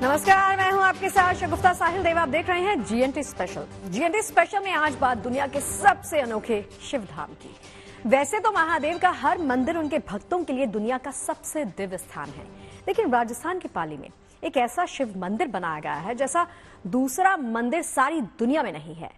नमस्कार, मैं हूं आपके साथ शगुफ्ता साहिल देव। आप देख रहे हैं जीएनटी स्पेशल। जीएनटी स्पेशल में आज बात दुनिया के सबसे अनोखे शिव धाम की। वैसे तो महादेव का हर मंदिर उनके भक्तों के लिए दुनिया का सबसे दिव्य स्थान है, लेकिन राजस्थान के पाली में एक ऐसा शिव मंदिर बनाया गया है जैसा दूसरा मंदिर सारी दुनिया में नहीं है।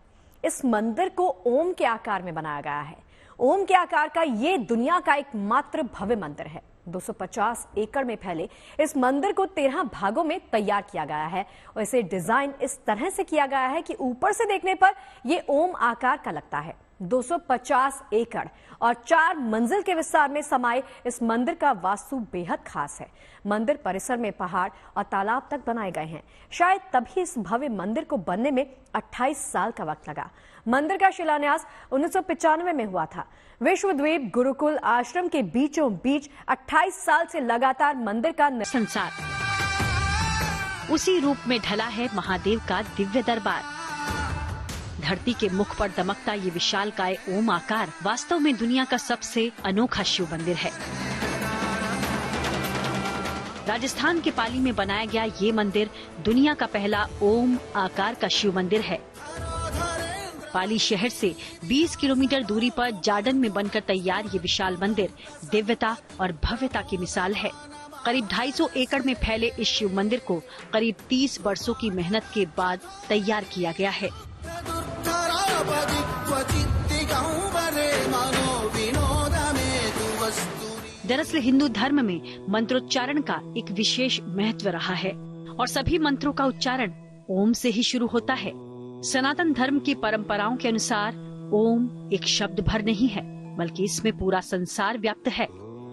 इस मंदिर को ओम के आकार में बनाया गया है। ओम के आकार का ये दुनिया का एकमात्र भव्य मंदिर है। 250 एकड़ में फैले इस मंदिर को 13 भागों में तैयार किया गया है और इसे डिजाइन इस तरह से किया गया है कि ऊपर से देखने पर यह ओम आकार का लगता है। 250 एकड़ और 4 मंजिल के विस्तार में समाये इस मंदिर का वास्तु बेहद खास है। मंदिर परिसर में पहाड़ और तालाब तक बनाए गए हैं। शायद तभी इस भव्य मंदिर को बनने में 28 साल का वक्त लगा। मंदिर का शिलान्यास 1995 में हुआ था। विश्वद्वीप गुरुकुल आश्रम के बीचों बीच 28 साल से लगातार मंदिर का संसार उसी रूप में ढला है महादेव का दिव्य दरबार। धरती के मुख पर दमकता ये विशालकाय ओम आकार वास्तव में दुनिया का सबसे अनोखा शिव मंदिर है। राजस्थान के पाली में बनाया गया ये मंदिर दुनिया का पहला ओम आकार का शिव मंदिर है। पाली शहर से 20 किलोमीटर दूरी पर जार्डन में बनकर तैयार ये विशाल मंदिर दिव्यता और भव्यता की मिसाल है। करीब 250 एकड़ में फैले इस शिव मंदिर को करीब 30 वर्षों की मेहनत के बाद तैयार किया गया है। दरअसल हिंदू धर्म में मंत्रोच्चारण का एक विशेष महत्व रहा है और सभी मंत्रों का उच्चारण ओम से ही शुरू होता है। सनातन धर्म की परंपराओं के अनुसार ओम एक शब्द भर नहीं है, बल्कि इसमें पूरा संसार व्याप्त है।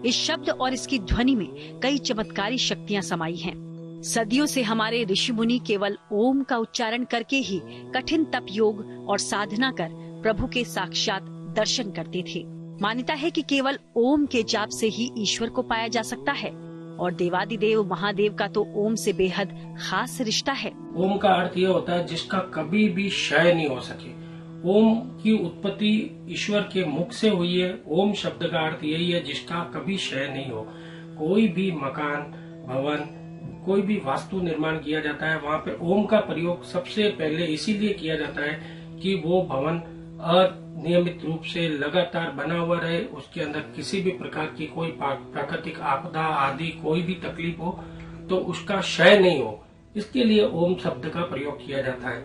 इस शब्द और इसकी ध्वनि में कई चमत्कारी शक्तियां समाई हैं। सदियों से हमारे ऋषि मुनि केवल ओम का उच्चारण करके ही कठिन तप योग और साधना कर प्रभु के साक्षात दर्शन करते थे। मान्यता है कि केवल ओम के जाप से ही ईश्वर को पाया जा सकता है और देवादिदेव महादेव का तो ओम से बेहद खास रिश्ता है। ओम का अर्थ यह होता है जिसका कभी भी क्षय नहीं हो सके। ओम की उत्पत्ति ईश्वर के मुख से हुई है। ओम शब्द का अर्थ यही है जिसका कभी क्षय नहीं हो। कोई भी मकान, भवन, कोई भी वास्तु निर्माण किया जाता है, वहाँ पे ओम का प्रयोग सबसे पहले इसीलिए किया जाता है कि वो भवन अनियमित रूप से लगातार बना हुआ रहे, उसके अंदर किसी भी प्रकार की कोई प्राकृतिक आपदा आदि कोई भी तकलीफ हो तो उसका क्षय नहीं हो, इसके लिए ओम शब्द का प्रयोग किया जाता है।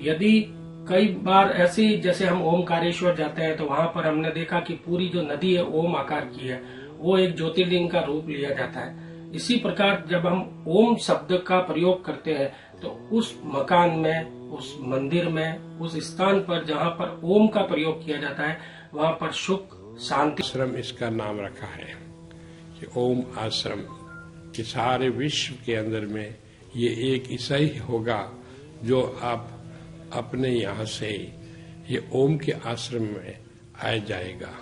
यदि कई बार ऐसे जैसे हम ओमकारेश्वर जाते हैं तो वहाँ पर हमने देखा कि पूरी जो नदी है ओम आकार की है, वो एक ज्योतिर्लिंग का रूप लिया जाता है। इसी प्रकार जब हम ओम शब्द का प्रयोग करते हैं तो उस मकान में, उस मंदिर में, उस स्थान पर जहाँ पर ओम का प्रयोग किया जाता है वहाँ पर सुख शांति। आश्रम इसका नाम रखा है कि ओम आश्रम, कि सारे विश्व के अंदर में ये एक ऐसा ही होगा जो आप अपने यहाँ से ये ओम के आश्रम में आ जाएगा।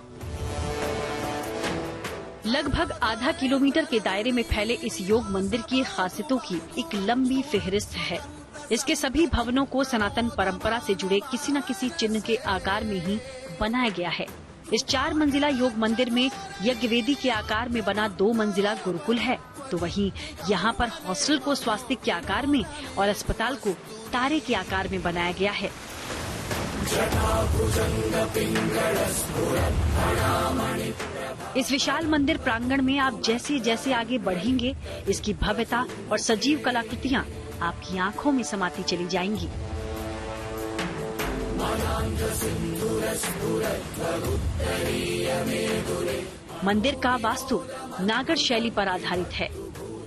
लगभग आधा किलोमीटर के दायरे में फैले इस योग मंदिर की खासियतों की एक लंबी फेहरिस्त है। इसके सभी भवनों को सनातन परंपरा से जुड़े किसी न किसी चिन्ह के आकार में ही बनाया गया है। इस 4 मंजिला योग मंदिर में यज्ञ वेदी के आकार में बना 2 मंजिला गुरुकुल है, तो वहीं यहाँ पर हॉस्टल को स्वास्तिक के आकार में और अस्पताल को तारे के आकार में बनाया गया है। इस विशाल मंदिर प्रांगण में आप जैसे जैसे आगे बढ़ेंगे, इसकी भव्यता और सजीव कलाकृतियाँ आपकी आंखों में समाती चली जाएंगी। मंदिर का वास्तु नागर शैली पर आधारित है।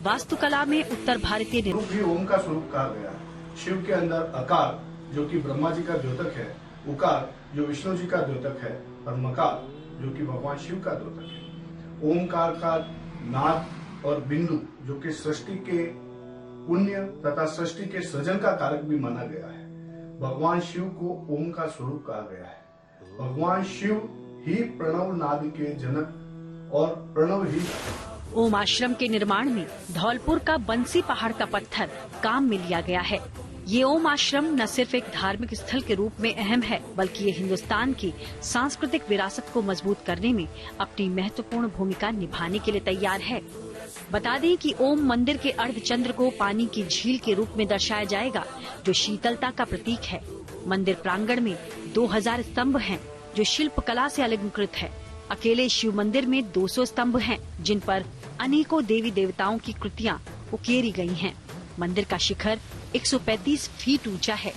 वास्तुकला में उत्तर भारतीय रूप भी ओम का स्वरूप कहा गया है। शिव के अंदर अकार जो कि ब्रह्मा जी का द्योतक है, उकार जो विष्णु जी का द्योतक है और मकार जो कि भगवान शिव का द्योतक है। ओमकार का नाद और बिंदु जो कि सृष्टि के पुण्य तथा सृष्टि के सृजन का कारक भी माना गया है। भगवान शिव को ओम का स्वरूप कहा गया है। भगवान शिव ही प्रणव नाद के जनक और प्रणव ही। ओम आश्रम के निर्माण में धौलपुर का बंसी पहाड़ का पत्थर काम में लिया गया है। ये ओम आश्रम न सिर्फ एक धार्मिक स्थल के रूप में अहम है, बल्कि ये हिंदुस्तान की सांस्कृतिक विरासत को मजबूत करने में अपनी महत्वपूर्ण भूमिका निभाने के लिए तैयार है। बता दें कि ओम मंदिर के अर्धचंद्र को पानी की झील के रूप में दर्शाया जाएगा, जो शीतलता का प्रतीक है। मंदिर प्रांगण में 2000 स्तंभ हैं, जो शिल्प कला से अलंकृत है। अकेले शिव मंदिर में 200 स्तंभ हैं, जिन पर अनेकों देवी देवताओं की कृतियां उकेरी गई हैं। मंदिर का शिखर 135 फीट ऊंचा है।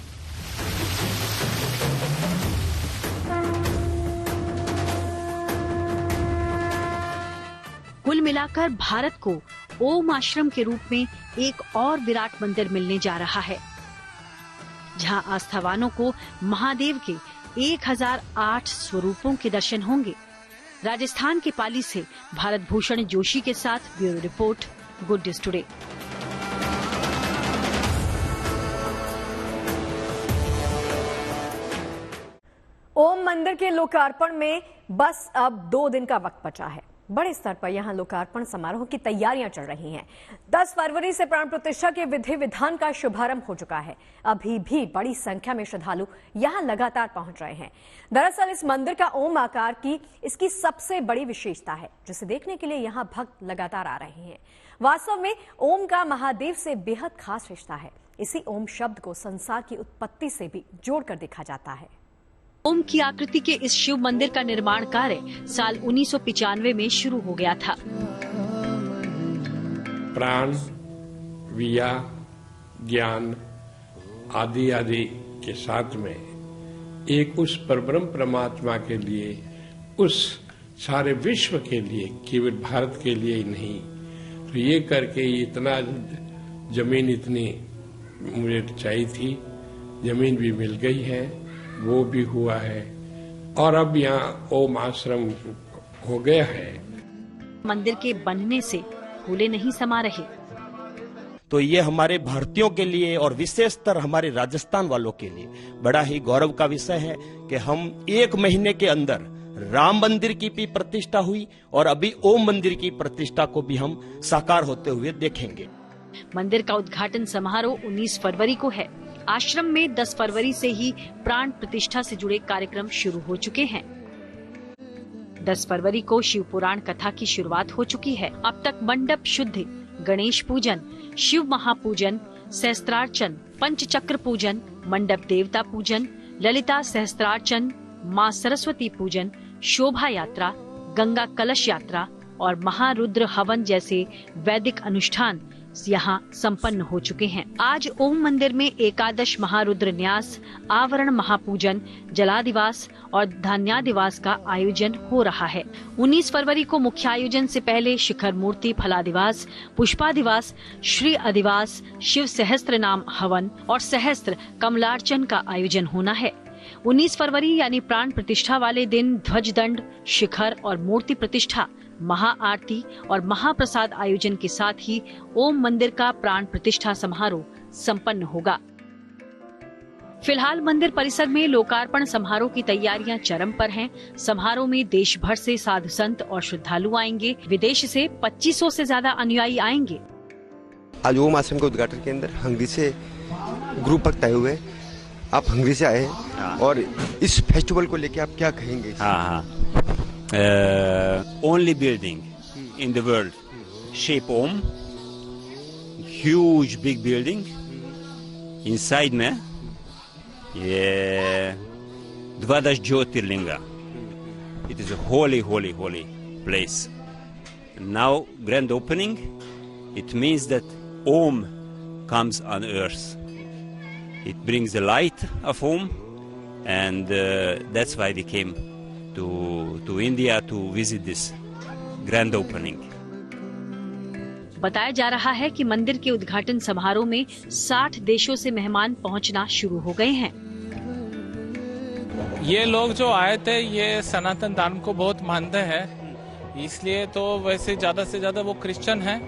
कुल मिलाकर भारत को ओम आश्रम के रूप में एक और विराट मंदिर मिलने जा रहा है, जहां आस्थावानों को महादेव के 1008 स्वरूपों के दर्शन होंगे। राजस्थान के पाली से भारत भूषण जोशी के साथ bureau report, good news today. Om मंदिर के लोकार्पण में बस अब 2 दिन का वक्त बचा है। बड़े स्तर पर यहां लोकार्पण समारोह की तैयारियां चल रही हैं। 10 फरवरी से प्राण प्रतिष्ठा के विधि विधान का शुभारंभ हो चुका है। अभी भी बड़ी संख्या में श्रद्धालु यहां लगातार पहुंच रहे हैं। दरअसल इस मंदिर का ओम आकार की इसकी सबसे बड़ी विशेषता है, जिसे देखने के लिए यहां भक्त लगातार आ रहे हैं। वास्तव में ओम का महादेव से बेहद खास रिश्ता है। इसी ओम शब्द को संसार की उत्पत्ति से भी जोड़कर देखा जाता है। ओम की आकृति के इस शिव मंदिर का निर्माण कार्य साल 1995 में शुरू हो गया था। प्राण, विया, ज्ञान आदि आदि के साथ में एक उस परब्रह्म परमात्मा के लिए, उस सारे विश्व के लिए, केवल भारत के लिए ही नहीं, तो ये करके इतना जमीन इतनी मुझे चाहिए थी, जमीन भी मिल गई है, वो भी हुआ है, और अब यहाँ ओम आश्रम हो गया है। मंदिर के बनने से फूले नहीं समा रहे। तो ये हमारे भारतीयों के लिए और विशेषतर हमारे राजस्थान वालों के लिए बड़ा ही गौरव का विषय है कि हम 1 महीने के अंदर राम मंदिर की भी प्रतिष्ठा हुई और अभी ओम मंदिर की प्रतिष्ठा को भी हम साकार होते हुए देखेंगे। मंदिर का उद्घाटन समारोह 19 फरवरी को है। आश्रम में 10 फरवरी से ही प्राण प्रतिष्ठा से जुड़े कार्यक्रम शुरू हो चुके हैं। 10 फरवरी को शिव पुराण कथा की शुरुआत हो चुकी है। अब तक मंडप शुद्धि, गणेश पूजन, शिव महापूजन, सहस्त्रार्चन, पंचचक्र पूजन, मंडप देवता पूजन, ललिता सहस्त्रार्चन, मां सरस्वती पूजन, शोभा यात्रा, गंगा कलश यात्रा और महारुद्र हवन जैसे वैदिक अनुष्ठान यहाँ संपन्न हो चुके हैं। आज ओम मंदिर में एकादश महारुद्र न्यास, आवरण महापूजन, जलादिवास और धान्यादिवास का आयोजन हो रहा है। 19 फरवरी को मुख्य आयोजन से पहले शिखर मूर्ति फलादिवास, पुष्पादिवास, श्री अधिवास, शिव सहस्त्र नाम हवन और सहस्त्र कमलार्चन का आयोजन होना है। 19 फरवरी यानी प्राण प्रतिष्ठा वाले दिन ध्वजदंड, शिखर और मूर्ति प्रतिष्ठा, महाआरती और महाप्रसाद आयोजन के साथ ही ओम मंदिर का प्राण प्रतिष्ठा समारोह संपन्न होगा। फिलहाल मंदिर परिसर में लोकार्पण समारोह की तैयारियां चरम पर हैं। समारोह में देश भर से साधु संत और श्रद्धालु आएंगे। विदेश से 2500 से ज्यादा अनुयायी आएंगे। आज ओम आश्रम के उद्घाटन के अंदर हंगरी से ग्रुप भक्त आए हुए, आप हंगरी से आए हैं और इस फेस्टिवल को लेके आप क्या कहेंगे? Only building in the world shape Om, huge big building. Inside में ये 12 jyotirlinga. It is a holy place. Now grand opening, it means that Om comes on earth. It brings the light of Om, and that's why we came to India to visit this grand opening. बताया जा रहा है कि मंदिर के उद्घाटन समारोह में 60 देशों से मेहमान पहुंचना शुरू हो गए हैं। ये लोग जो आए थे ये सनातन धर्म को बहुत मानते हैं, इसलिए तो वैसे ज्यादा से ज्यादा वो क्रिश्चियन हैं,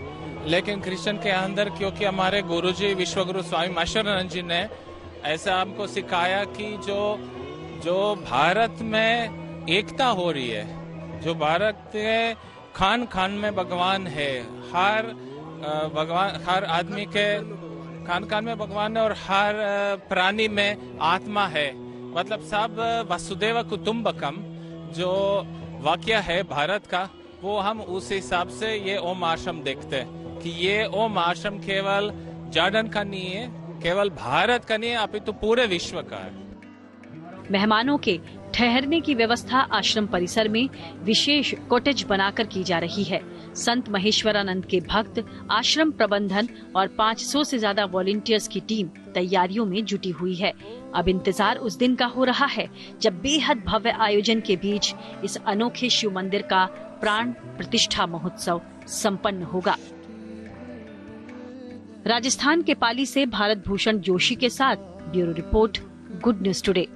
लेकिन क्रिश्चियन के अंदर क्योंकि हमारे गुरुजी विश्वगुरु स्वामी माशरानंद जी ने ऐसा हमको सिखाया कि जो भारत में एकता हो रही है, जो भारत के खान खान में भगवान है, हर आदमी के खान खान में भगवान है और हर प्राणी में आत्मा है, मतलब सब वसुदेव कुटुंबकम जो वाक्य है भारत का, वो हम उस हिसाब से ये ओम आश्रम देखते हैं कि ये ओम आश्रम केवल जॉर्डन का नहीं है, केवल भारत का नहीं है, अपितु पूरे विश्व का है। मेहमानों के ठहरने की व्यवस्था आश्रम परिसर में विशेष कॉटेज बनाकर की जा रही है। संत महेश्वरानंद के भक्त, आश्रम प्रबंधन और 500 से ज्यादा वॉलंटियर्स की टीम तैयारियों में जुटी हुई है। अब इंतजार उस दिन का हो रहा है जब बेहद भव्य आयोजन के बीच इस अनोखे शिव मंदिर का प्राण प्रतिष्ठा महोत्सव संपन्न होगा। राजस्थान के पाली से भारत भूषण जोशी के साथ bureau report, good news today.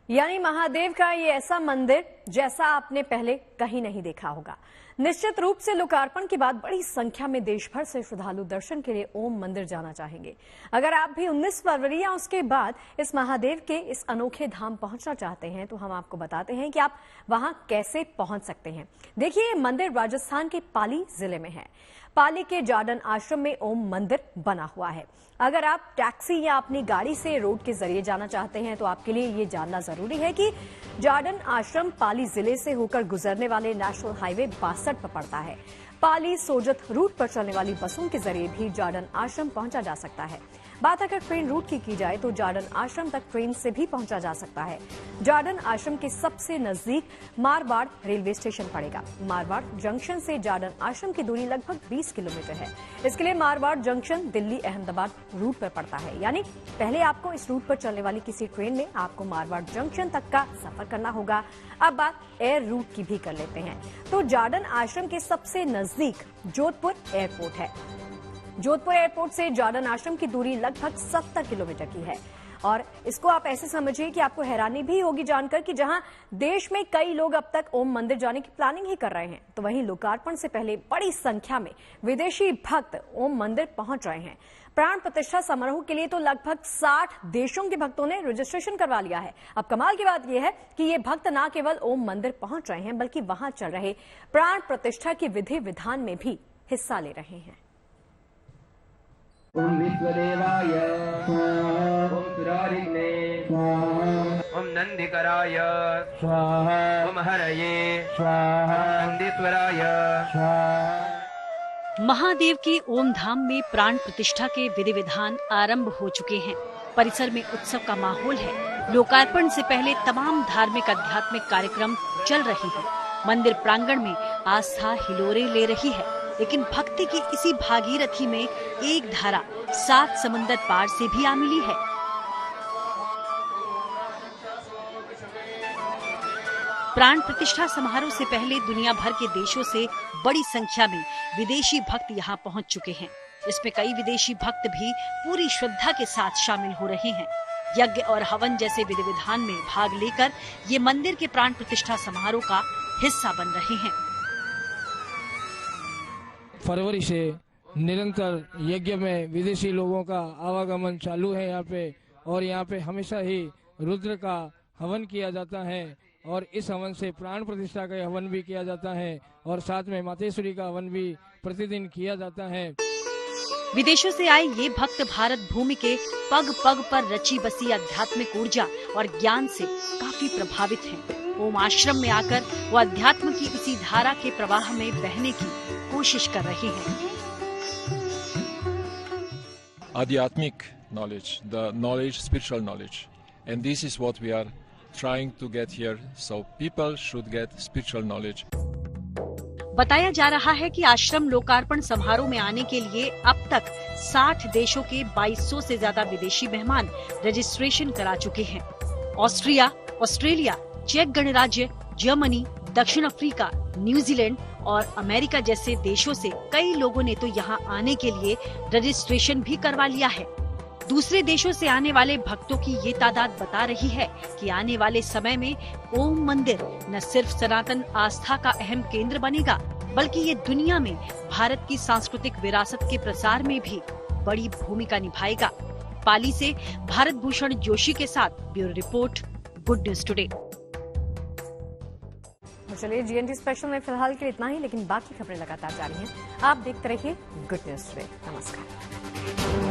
यानी महादेव का ये ऐसा मंदिर जैसा आपने पहले कहीं नहीं देखा होगा। निश्चित रूप से लोकार्पण के बाद बड़ी संख्या में देश भर से श्रद्धालु दर्शन के लिए ओम मंदिर जाना चाहेंगे। अगर आप भी 19 फरवरी या उसके बाद इस महादेव के इस अनोखे धाम पहुंचना चाहते हैं तो हम आपको बताते हैं कि आप वहां कैसे पहुंच सकते हैं। देखिए, ये मंदिर राजस्थान के पाली जिले में है। पाली के जॉर्डन आश्रम में ओम मंदिर बना हुआ है। अगर आप टैक्सी या अपनी गाड़ी से रोड के जरिए जाना चाहते हैं तो आपके लिए ये जानना जरूरी है कि जॉर्डन आश्रम पाली जिले से होकर गुजरने वाले नेशनल हाईवे 62 पर पड़ता है। पाली सोजत रूट पर चलने वाली बसों के जरिए भी जॉर्डन आश्रम पहुंचा जा सकता है। बात अगर ट्रेन रूट की जाए तो जॉर्डन आश्रम तक ट्रेन से भी पहुंचा जा सकता है। जॉर्डन आश्रम के सबसे नजदीक मारवाड़ रेलवे स्टेशन पड़ेगा। मारवाड़ जंक्शन से जॉर्डन आश्रम की दूरी लगभग 20 किलोमीटर है। इसके लिए मारवाड़ जंक्शन दिल्ली अहमदाबाद रूट पर पड़ता है। यानी पहले आपको इस रूट पर चलने वाली किसी ट्रेन में आपको मारवाड़ जंक्शन तक का सफर करना होगा। अब बात एयर रूट की भी कर लेते हैं तो जॉर्डन आश्रम के सबसे नजदीक जोधपुर एयरपोर्ट है। जोधपुर एयरपोर्ट से जॉर्डन आश्रम की दूरी लगभग 70 किलोमीटर की है। और इसको आप ऐसे समझिए कि आपको हैरानी भी होगी जानकर कि जहां देश में कई लोग अब तक ओम मंदिर जाने की प्लानिंग ही कर रहे हैं, तो वहीं लोकार्पण से पहले बड़ी संख्या में विदेशी भक्त ओम मंदिर पहुंच रहे हैं। प्राण प्रतिष्ठा समारोह के लिए तो लगभग 60 देशों के भक्तों ने रजिस्ट्रेशन करवा लिया है। अब कमाल की बात यह है कि ये भक्त न केवल ओम मंदिर पहुंच रहे हैं बल्कि वहां चल रहे प्राण प्रतिष्ठा की विधि विधान में भी हिस्सा ले रहे हैं। ओम विश्वदेवाय स्वाहा, ओम सुरारिग्ने स्वाहा, ओम नंदिकराय स्वाहा, ओम हरये स्वाहा, नंदीश्वराय स्वाहा। महादेव के ओम धाम में प्राण प्रतिष्ठा के विधि विधान आरंभ हो चुके हैं। परिसर में उत्सव का माहौल है। लोकार्पण से पहले तमाम धार्मिक आध्यात्मिक कार्यक्रम चल रहे हैं। मंदिर प्रांगण में आस्था हिलोरे ले रही है, लेकिन भक्ति की इसी भागीरथी में एक धारा 7 समुंदर पार से भी आ मिली है। प्राण प्रतिष्ठा समारोह से पहले दुनिया भर के देशों से बड़ी संख्या में विदेशी भक्त यहाँ पहुँच चुके हैं। इसमें कई विदेशी भक्त भी पूरी श्रद्धा के साथ शामिल हो रहे हैं। यज्ञ और हवन जैसे विधि विधान में भाग लेकर ये मंदिर के प्राण प्रतिष्ठा समारोह का हिस्सा बन रहे हैं। फरवरी से निरंतर यज्ञ में विदेशी लोगों का आवागमन चालू है यहाँ पे, और यहाँ पे हमेशा ही रुद्र का हवन किया जाता है और इस हवन से प्राण प्रतिष्ठा का हवन भी किया जाता है और साथ में मातेश्वरी का हवन भी प्रतिदिन किया जाता है। विदेशों से आए ये भक्त भारत भूमि के पग पग पर रची बसी आध्यात्मिक ऊर्जा और ज्ञान से काफी प्रभावित हैं। ओम आश्रम में आकर वो अध्यात्म की इसी धारा के प्रवाह में बहने की कोशिश कर रहे हैं। Adhyatmic knowledge, the knowledge, spiritual knowledge, and this is what we are trying to get here. So people should get spiritual knowledge. बताया जा रहा है कि आश्रम लोकार्पण समारोह में आने के लिए अब तक 60 देशों के 2200 से ज्यादा विदेशी मेहमान रजिस्ट्रेशन करा चुके हैं। ऑस्ट्रिया, ऑस्ट्रेलिया, चेक गणराज्य, जर्मनी, दक्षिण अफ्रीका, न्यूजीलैंड और अमेरिका जैसे देशों से कई लोगों ने तो यहाँ आने के लिए रजिस्ट्रेशन भी करवा लिया है। दूसरे देशों से आने वाले भक्तों की ये तादाद बता रही है कि आने वाले समय में ओम मंदिर न सिर्फ सनातन आस्था का अहम केंद्र बनेगा, बल्कि ये दुनिया में भारत की सांस्कृतिक विरासत के प्रसार में भी बड़ी भूमिका निभाएगा। पाली से भारत भूषण जोशी के साथ bureau report, good news today. चलिए, जीएनटी स्पेशल में फिलहाल के लिए इतना ही, लेकिन बाकी खबरें लगातार जारी हैं। आप देखते रहिए गुड न्यूज टुडे। नमस्कार।